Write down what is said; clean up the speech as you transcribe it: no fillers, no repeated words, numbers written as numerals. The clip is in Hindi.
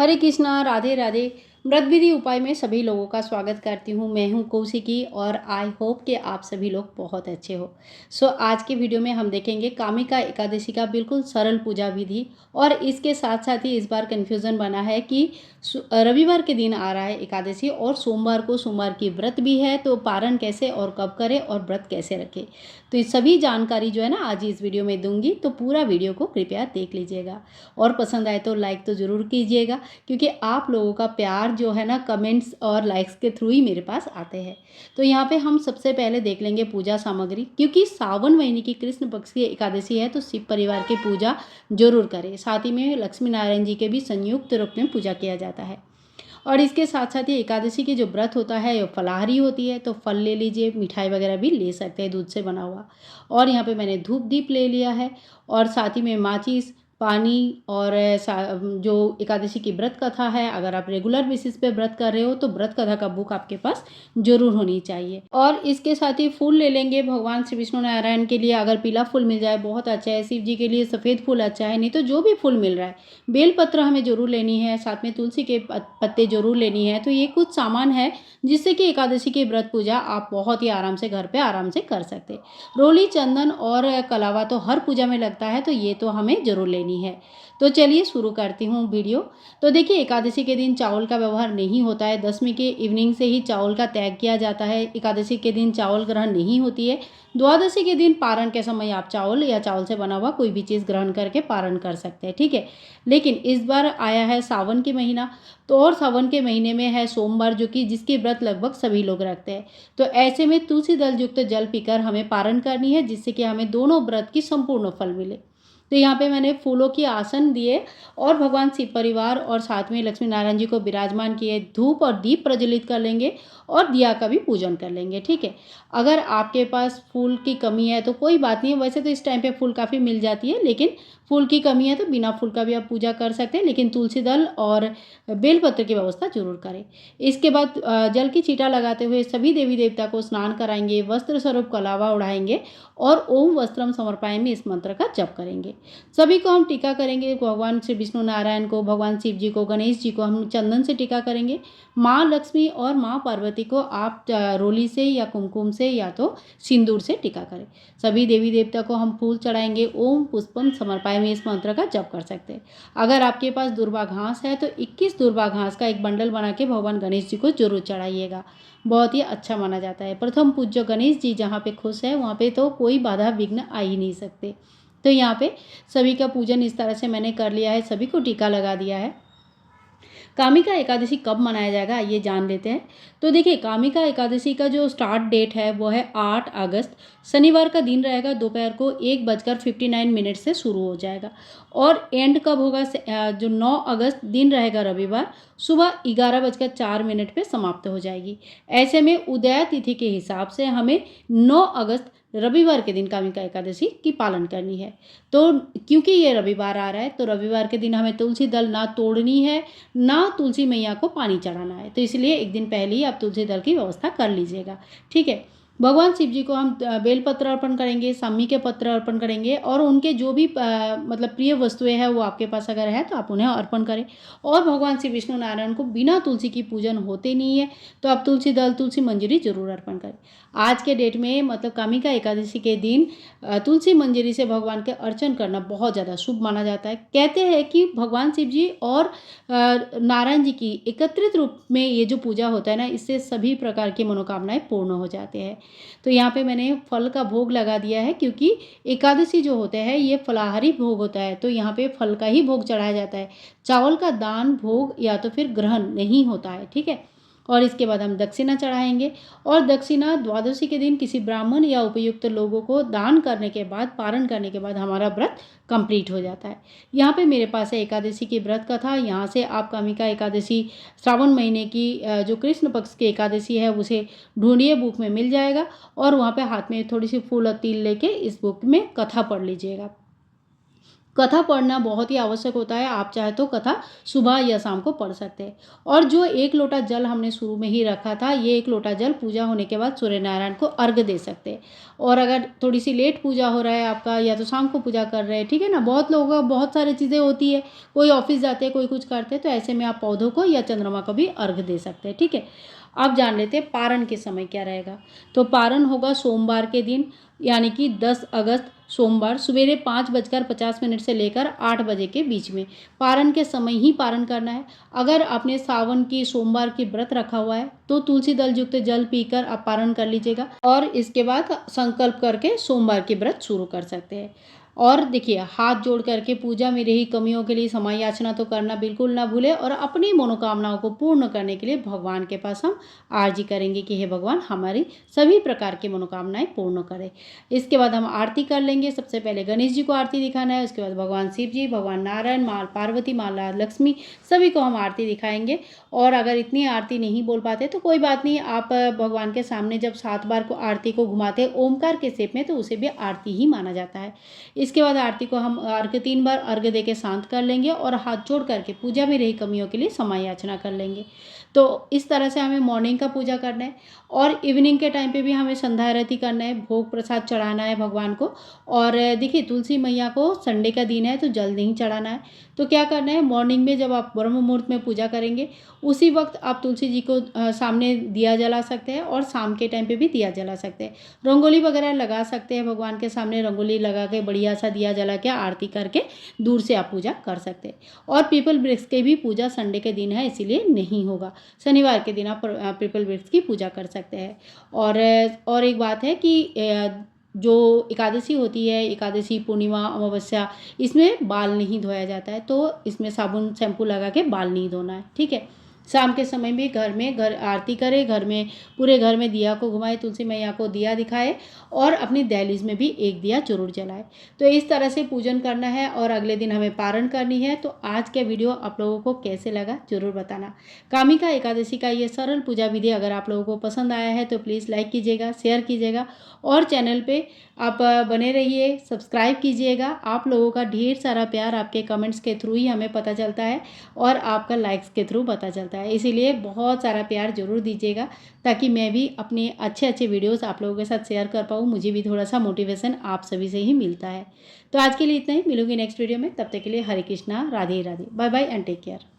हरे कृष्णा, राधे राधे। व्रत विधि उपाय में सभी लोगों का स्वागत करती हूँ। मैं हूँ कौशिकी और आई होप कि आप सभी लोग बहुत अच्छे हो। आज के वीडियो में हम देखेंगे कामिका एकादशी का बिल्कुल सरल पूजा विधि। और इसके साथ साथ ही इस बार कन्फ्यूज़न बना है कि रविवार के दिन आ रहा है एकादशी और सोमवार को सोमवार की व्रत भी है, तो पारण कैसे और कब करें और व्रत कैसे रखें, तो ये सभी जानकारी जो है ना आज इस वीडियो में दूंगी। तो पूरा वीडियो को कृपया देख लीजिएगा और पसंद आए तो लाइक तो ज़रूर कीजिएगा, क्योंकि आप लोगों का प्यार जो है ना कमेंट्स और लाइक्स के थ्रू ही मेरे पास आते हैं। तो यहाँ पे हम सबसे पहले देख लेंगे पूजा सामग्री, क्योंकि सावन महीने की कृष्ण पक्ष की एकादशी है तो शिव परिवार की पूजा जरूर करें। साथ ही में लक्ष्मी नारायण जी के भी संयुक्त रूप में पूजा किया जाता है। और इसके साथ साथ ही एकादशी की जो व्रत होता है वो फलाहारी होती है, तो फल ले लीजिए, मिठाई वगैरह भी ले सकते हैं दूध से बना हुआ। और यहाँ पे मैंने धूप दीप ले लिया है और साथ ही में माचिस, पानी और जो एकादशी की व्रत कथा है, अगर आप रेगुलर बेसिस पे व्रत कर रहे हो तो व्रत कथा का बुक आपके पास जरूर होनी चाहिए। और इसके साथ ही फूल ले लेंगे भगवान श्री विष्णु नारायण के लिए। अगर पीला फूल मिल जाए बहुत अच्छा है, शिव जी के लिए सफ़ेद फूल अच्छा है, नहीं तो जो भी फूल मिल रहा है। बेलपत्र हमें जरूर लेनी है, साथ में तुलसी के पत्ते जरूर लेनी है। तो ये कुछ सामान है जिससे कि एकादशी की व्रत पूजा आप बहुत ही आराम से घर पे आराम से कर सकते। रोली, चंदन और कलावा तो हर पूजा में लगता है, तो ये तो हमें जरूर लेनी है। तो चलिए शुरू करती हूँ वीडियो। तो देखिए, एकादशी के दिन चावल का व्यवहार नहीं होता है। दशमी के इवनिंग से ही चावल का त्याग किया जाता है। एकादशी के दिन चावल ग्रहण नहीं होती है। द्वादशी के दिन पारण के समय आप चावल या चावल से बना हुआ कोई भी चीज़ ग्रहण करके पारण कर सकते हैं, ठीक है। लेकिन इस बार आया है सावन के महीना, तो और सावन के महीने में है सोमवार, जो कि जिसकी व्रत लगभग सभी लोग रखते हैं। तो ऐसे में तुलसी दल युक्त जल पीकर हमें पारण करनी है, जिससे कि हमें दोनों व्रत की संपूर्ण फल मिले। तो यहाँ पे मैंने फूलों की आसन दिए और भगवान शिव परिवार और साथ में लक्ष्मी नारायण जी को विराजमान किए। धूप और दीप प्रज्वलित कर लेंगे और दिया का भी पूजन कर लेंगे, ठीक है। अगर आपके पास फूल की कमी है तो कोई बात नहीं है, वैसे तो इस टाइम पे फूल काफ़ी मिल जाती है, लेकिन फूल की कमी है तो बिना फूल का भी आप पूजा कर सकते हैं, लेकिन तुलसी दल और बेलपत्र की व्यवस्था जरूर करें। इसके बाद जल की छींटा लगाते हुए सभी देवी देवता को स्नान कराएंगे, वस्त्र स्वरूप कलावा उड़ाएंगे और ओम वस्त्रम समर्पायामि इस मंत्र का जप करेंगे। सभी को हम टीका करेंगे। भगवान श्री विष्णु नारायण को, भगवान शिव जी को, गणेश जी को हम चंदन से टीका करेंगे। माँ लक्ष्मी और माँ पार्वती को आप रोली से या कुमकुम से या तो सिंदूर से टीका करें। सभी देवी देवता को हम फूल चढ़ाएंगे। ओम पुष्पम समर्पायामि इस मंत्र का जप कर सकते हैं। अगर आपके पास दुर्वा घास है तो 21 दुर्वा घास का एक बंडल बना के भगवान गणेश जी को जरूर चढ़ाइएगा, बहुत ही अच्छा माना जाता है। प्रथम पूज्य गणेश जी जहाँ पे खुश है वहाँ पे तो कोई बाधा विघ्न आ ही नहीं सकते। तो यहाँ पे सभी का पूजन इस तरह से मैंने कर लिया है, सभी को टीका लगा दिया है। कामिका एकादशी कब मनाया जाएगा ये जान लेते हैं। तो देखिए, कामिका एकादशी का जो स्टार्ट डेट है वो है 8 अगस्त, शनिवार का दिन रहेगा। दोपहर को 1:59 से शुरू हो जाएगा और एंड कब होगा, जो 9 अगस्त दिन रहेगा रविवार, सुबह 11:04 पे समाप्त हो जाएगी। ऐसे में उदय तिथि के हिसाब से हमें 9 अगस्त रविवार के दिन कामिका एकादशी की पालन करनी है। तो क्योंकि ये रविवार आ रहा है तो रविवार के दिन हमें तुलसी दल ना तोड़नी है, ना तुलसी मैया को पानी चढ़ाना है। तो इसलिए एक दिन पहले ही आप तुलसी दल की व्यवस्था कर लीजिएगा, ठीक है। भगवान शिव जी को हम बेलपत्र अर्पण करेंगे, सामी के पत्र अर्पण करेंगे और उनके जो भी मतलब प्रिय वस्तुएं हैं वो आपके पास अगर है तो आप उन्हें अर्पण करें। और भगवान श्री विष्णु नारायण को बिना तुलसी की पूजन होते नहीं है, तो आप तुलसी दल, तुलसी मंजरी जरूर अर्पण करें। आज के डेट में मतलब कामिका एकादशी के दिन तुलसी मंजरी से भगवान के अर्चन करना बहुत ज़्यादा शुभ माना जाता है। कहते हैं कि भगवान शिव जी और नारायण जी की एकत्रित रूप में ये जो पूजा होता है ना, इससे सभी प्रकार की मनोकामनाएं पूर्ण हो जाते हैं। तो यहाँ पे मैंने फल का भोग लगा दिया है, क्योंकि एकादशी जो होता है ये फलाहारी भोग होता है, तो यहाँ पे फल का ही भोग चढ़ाया जाता है। चावल का दान, भोग या तो फिर ग्रहण नहीं होता है, ठीक है। और इसके बाद हम दक्षिणा चढ़ाएंगे और दक्षिणा द्वादशी के दिन किसी ब्राह्मण या उपयुक्त लोगों को दान करने के बाद, पारण करने के बाद हमारा व्रत कंप्लीट हो जाता है। यहाँ पे मेरे पास है एकादशी की व्रत कथा। यहाँ से आप कामिका एकादशी श्रावण महीने की जो कृष्ण पक्ष की एकादशी है उसे ढूंढिए, बुक में मिल जाएगा और वहाँ पे हाथ में थोड़ी सी फूल और तिल लेके इस बुक में कथा पढ़ लीजिएगा। कथा पढ़ना बहुत ही आवश्यक होता है। आप चाहे तो कथा सुबह या शाम को पढ़ सकते हैं। और जो 1 लोटा जल हमने शुरू में ही रखा था, ये 1 लोटा जल पूजा होने के बाद सूर्य नारायण को अर्घ्य दे सकते हैं। और अगर थोड़ी-सी लेट पूजा हो रहा है आपका, या तो शाम को पूजा कर रहे हैं, ठीक है ना? बहुत लोगों का बहुत सारी चीज़ें होती है, कोई ऑफ़िस जाते हैं, कोई कुछ करते हैं, तो ऐसे में आप पौधों को या चंद्रमा को भी अर्घ्य दे सकते हैं, ठीक है? अब जान लेते हैं पारण के समय क्या रहेगा। तो पारण होगा सोमवार के दिन, यानी कि 10 अगस्त सोमवार सुबेरे 5:50 से लेकर 8 बजे के बीच में। पारण के समय ही पारण करना है। अगर आपने सावन की सोमवार की व्रत रखा हुआ है तो तुलसी दल युक्त जल पीकर आप पारण कर लीजिएगा, और इसके बाद संकल्प करके सोमवार की व्रत शुरू कर सकते हैं। और देखिए, हाथ जोड़ करके पूजा में रही कमियों के लिए क्षमा याचना तो करना बिल्कुल ना भूलें, और अपनी मनोकामनाओं को पूर्ण करने के लिए भगवान के पास हम आरजी करेंगे कि हे भगवान, हमारी सभी प्रकार की मनोकामनाएं पूर्ण करें। इसके बाद हम आरती कर लेंगे। सबसे पहले गणेश जी को आरती दिखाना है, उसके बाद भगवान शिव जी, भगवान नारायण, माँ पार्वती, माँ लक्ष्मी, सभी को हम आरती दिखाएंगे। और अगर इतनी आरती नहीं बोल पाते तो कोई बात नहीं, आप भगवान के सामने जब 7 बार को आरती को घुमाते हैं ओमकार के शेप में, तो उसे भी आरती ही माना जाता है। इसके बाद आरती को हम अर्घ्य 3 बार अर्घ्य देके शांत कर लेंगे, और हाथ जोड़ करके पूजा में रही कमियों के लिए क्षमा याचना कर लेंगे। तो इस तरह से हमें मॉर्निंग का पूजा करना है, और इवनिंग के टाइम पे भी हमें संध्या आरती करना है, भोग प्रसाद चढ़ाना है भगवान को। और देखिए, तुलसी मैया को संडे का दिन है तो जल नहीं चढ़ाना है। तो क्या करना है, मॉर्निंग में जब आप ब्रह्म मुहूर्त में पूजा करेंगे, उसी वक्त आप तुलसी जी को सामने दिया जला सकते हैं, और शाम के टाइम पे भी दिया जला सकते हैं। रंगोली वगैरह लगा सकते हैं, भगवान के सामने रंगोली लगा के बढ़िया सा दिया जला के आरती करके दूर से आप पूजा कर सकते हैं। और पीपल वृक्ष की भी पूजा संडे के दिन है इसीलिए नहीं होगा, शनिवार के दिन आप पीपल वृक्ष की पूजा कर सकते हैं। और एक बात है कि जो एकादशी होती है, एकादशी, पूर्णिमा, अमावस्या, इसमें बाल नहीं धोया जाता है, तो इसमें साबुन शैम्पू लगा के बाल नहीं धोना है, ठीक है। शाम के समय भी घर आरती करें, घर में पूरे घर में दिया को घुमाए, तुलसी मैया को दिया दिखाए, और अपनी दहलीज में भी एक दिया जरूर जलाए। तो इस तरह से पूजन करना है, और अगले दिन हमें पारण करनी है। तो आज का वीडियो आप लोगों को कैसे लगा जरूर बताना। कामिका एकादशी का ये सरल पूजा विधि अगर आप लोगों को पसंद आया है तो प्लीज़ लाइक कीजिएगा, शेयर कीजिएगा, और चैनल पे आप बने रहिए, सब्सक्राइब कीजिएगा। आप लोगों का ढेर सारा प्यार आपके कमेंट्स के थ्रू ही हमें पता चलता है, और आपका लाइक्स के थ्रू पता चलता है, इसीलिए बहुत सारा प्यार जरूर दीजिएगा, ताकि मैं भी अपने अच्छे अच्छे वीडियोस आप लोगों के साथ शेयर कर पाऊँ। मुझे भी थोड़ा सा मोटिवेशन आप सभी से ही मिलता है। तो आज के लिए इतना ही, मिलूंगी नेक्स्ट वीडियो में। तब तक के लिए Hare Krishna, Radhe Radhe, bye bye and take care.